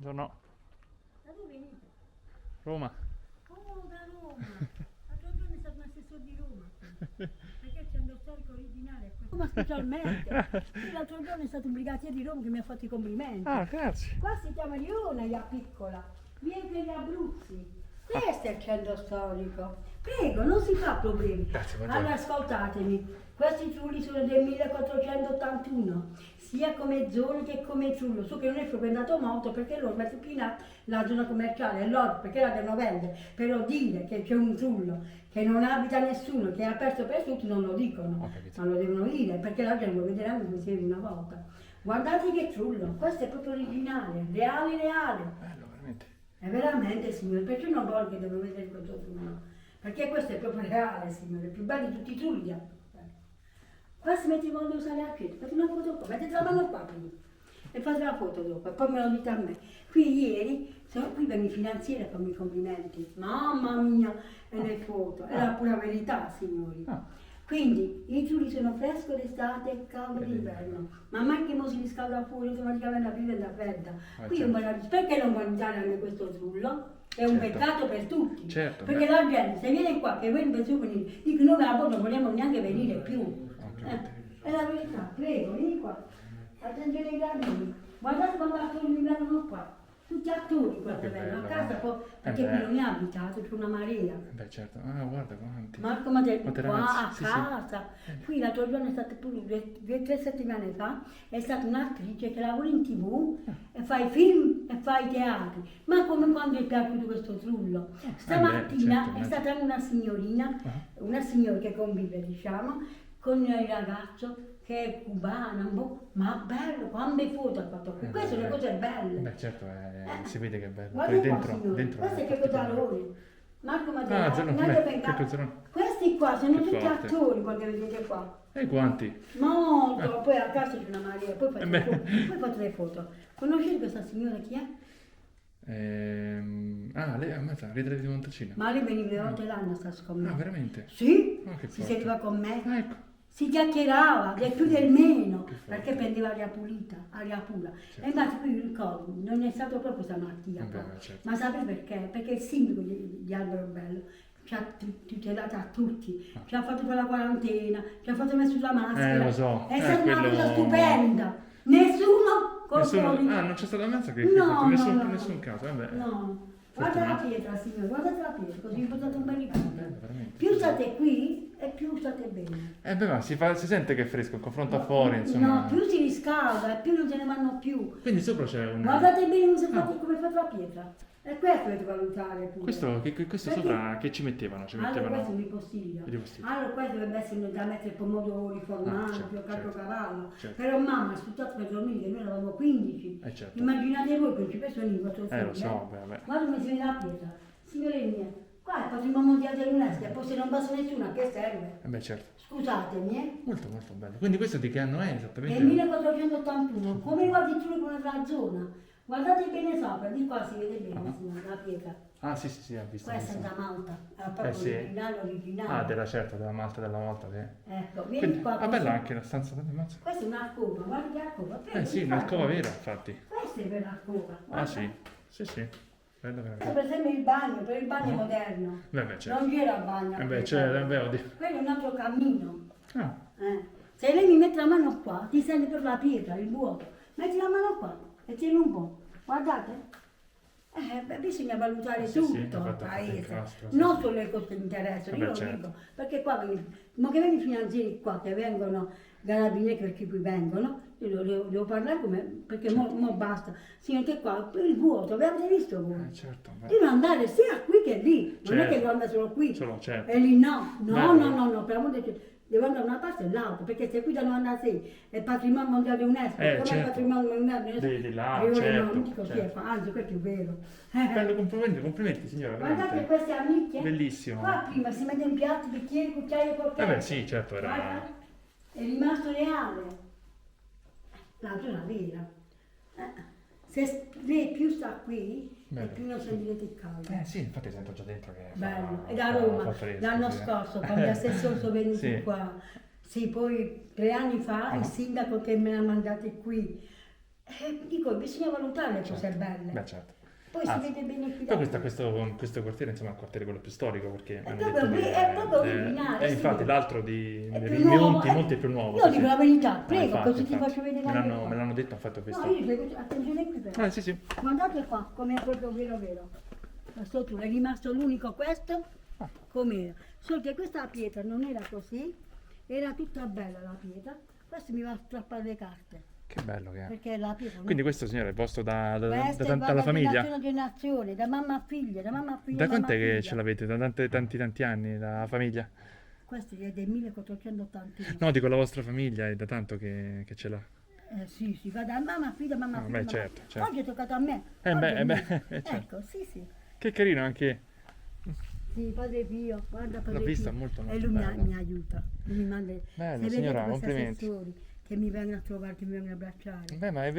Buongiorno. Da dove venite? Roma. Oh, da Roma! L'altro giorno è stato un assessore di Roma qui, perché il centro storico originale è questo. Ma specialmente! Qui l'altro giorno è stato un brigatiere di Roma che mi ha fatto i complimenti. Ah, grazie. Qua si chiama Liona, piccola, viene per gli Abruzzi. Questo è il centro storico. Prego, non si fa problemi. Grazie, buongiorno. Allora ascoltatemi, questi trulli sono del 1481, sia come zone che come trullo. So che non è frequentato molto perché loro mettono più in atto la zona commerciale, loro perché la devono vendere, però dire che c'è un trullo che non abita nessuno, che è aperto per tutti, non lo dicono, Ho capito. ma lo devono dire perché la gente lo vedrà come si vede una volta. Guardate che trullo, questo è proprio originale, reale, reale. Bello, veramente. È veramente, signore, perché non voglio che devo vedere questo trullo? Perché questo è proprio reale, signore, il più bello di tutti i trulli. Qua si mette quando usare la pietra, fate una foto qua, mettete la mano qua prima e fate la foto dopo e poi me lo dite a me. Qui ieri, qui vengono i finanzieri a farmi i complimenti, mamma mia, e le foto, è la pura verità, signori. Ah. Quindi i trulli sono fresco d'estate e caldo d'inverno, ma mai che mo si riscalda fuori, automaticamente la pila è fredda. Qui certo. perché non mangiare anche questo trullo? È un Certo. peccato per tutti, Certo, perché beh. la gente se viene qua che voi penso venire, dico noi a voi non vogliamo neanche venire più. È la verità, prego, vieni qua. Attenzione ai gradini. Guardate quando attori mi vengono qua. Tutti attori qua che Che vengono a bello, casa, poi, perché qui bello. non è abitato, c'è una marea. Beh, certo. Ah, guarda quanti. Marco mi ha detto Quante qua ragazze, a sì, sì. casa. Qui l'altro giorno è stata pure 2 o 3 settimane fa, è stata un'attrice che lavora in TV e fa i film e fa i teatri. Ma come quando è piaciuto questo trullo. Stamattina certo, è stata una signorina, una signora che convive, diciamo, con il ragazzo che è cubana, ma bello, quante foto ha fatto qui. Queste sono le cose belle. Beh, certo, si vede che è bello. Guarda Poi qua, dentro, signore, dentro questo è che particolare. Cozzalone. Marco Ah, Matera, Zanone, che Cozzalone. questi qua sono Che tutti forte. attori, quando vedete qua. E i guanti? Molto, poi a casa c'è una Maria, poi fate, beh. le foto, poi fate le foto. Conoscete questa signora chi è? Lei ammazza, Ridere di Montalcino. Ma lei veniva 2 volte l'anno a stare con me. Ah, veramente? Sì, Ah, che si forte. sedeva con me. Ah, ecco. Si chiacchierava del più del meno, Che forte. perché prendeva aria pulita, aria pura. Certo. E infatti qui il Covid non è stato proprio stamattina, Beh, certo. ma sapete perché? Perché il sindaco di Alberobello ci ha tutelato a tutti, ci ha fatto fare la quarantena, ci ha fatto mettere la maschera. Lo so. È stata una Quello- cosa stupenda. Nessuno col Covid. Ah, non c'è stata ammazza che No, nessun, no, no. nessun caso, vabbè. No, guarda la pietra, signore, guardate la pietra, così vi portate un bel Bello, ricordo. veramente. Più state qui e più state bene. Beh, ma si sente che è fresco, il confronto a fuori, insomma. No, più si riscalda e più non se ne vanno più. Quindi sopra c'è un... Guardate bene come fate la pietra. E questo dovete valutare pure. Questo Perché- sopra che ci mettevano? Ci Allora mettevano... questo mi consiglio. Vi consiglio. Allora questo dovrebbe essere da mettere pomodori, formaggio, certo, cavallo. certo. Però mamma ha sfruttato per dormire che noi eravamo 15. certo. Immaginate voi che ci pensano in 4 Lo so, beh. Guarda come si vede la pietra. Signore mie, qua è il patrimonio mondiale dell'UNESCO e poi se non basta nessuno a che serve? Beh, certo. Scusatemi, Molto, molto bello. Quindi questo di che anno è È esattamente? il 1481, come guardi tu come la zona? Guardate bene sopra, di qua si vede bene, signora, la pietra. Ah, sì, ho visto. Questa è da Malta, è proprio sì. originale. Ah, della Malta, sì. Ecco, vieni Quindi, qua. bella così. anche la stanza della mazza. Questa è un'alcova, guardi che alcova. Sì, un'alcova vera, infatti. Questa è per l'alcova. Ah, sì. Bello, Questo veramente. per esempio il bagno, per il bagno moderno. Beh, certo. Non c'era il bagno. Oddio. Quello è un altro cammino. Ah, Se lei mi mette la mano qua, ti senti per la pietra, il vuoto. Metti la mano qua e tieni un po'. Guardate. Bisogna valutare Sì, tutto sì, il infatti, paese, incastro, sì, non sì. solo le cose che interessano, io lo certo. dico, perché qua ma che vengono i finanzieri qua, che vengono carabinieri perché qui vengono, io devo parlare come, perché mo basta, signor che qua, il vuoto, avete visto voi? certo. Devo andare sia qui che lì, non è che Certo. devo andare solo qui, Certo. e lì no, Bello. no, per amore di Dio, devo andare da una parte e dall'altra, perché se qui da 96 è il patrimonio mondiale UNESCO, come il certo. patrimonio mondiale Di là, io certo, non dico certo. anzi questo è vero. Bello, complimenti signora, Guardate veramente. queste amiche, Bellissimo. qua prima si mette in piatti, bicchieri, cucchiaie, coltelli. Sì, certo, era... Guarda, è rimasto reale, l'altro era vera. Se lei più sta qui, e Bello. più non sentirete il caldo. Sì, infatti sento già dentro che Bello, e da Roma, fa fresco, l'anno sì. scorso, quando gli assessori sono venuti Sì. qua, sì, poi 3 anni fa il sindaco che me l'ha mandato qui, Dico, bisogna valutare le cose belle. Beh, certo. Poi si vede bene qui da Poi me. questo quartiere, insomma, è il quartiere quello più storico, perché mi hanno proprio detto che è proprio originale, sì. infatti l'altro di È più Monti nuovo, molto più nuovo. Io sì, dico sì. la verità, No, prego, infatti, così ti infatti. faccio vedere Me anche l'hanno, qua. me l'hanno detto, infatti ho visto. No, io dico, attenzione qui però. Sì, sì. Guardate qua, come è proprio vero vero. Questo tu, è rimasto l'unico questo, com'era. Solo che questa pietra non era così, era tutta bella la pietra. Questo mi va a strappare le carte, Che bello che è. perché la pietra non Quindi questo, signore, è vostro Questo dalla va da famiglia? generazione a generazione, da mamma a figlia, da mamma a figlia, Da da mamma quant'è a che figlia. ce l'avete? Da tanti anni, la famiglia? Questo è del 1481. No, dico la vostra famiglia, è da tanto che ce l'ha. Sì, sì, va da mamma a figlia, mamma a Ah, figlia. beh, mamma a certo, figlia. certo. Oggi è toccato a me. Eh oggi beh, è mio. certo. Ecco, sì, sì. Che carino anche. Sì, Padre Pio, guarda Padre L'ho vista, Pio. molto, E molto lui bella. mi aiuta, lui mi manda. Bella, se signora, vedete questi complimenti. assessori che mi vengono a trovare, che mi vengono a abbracciare. Beh, ma è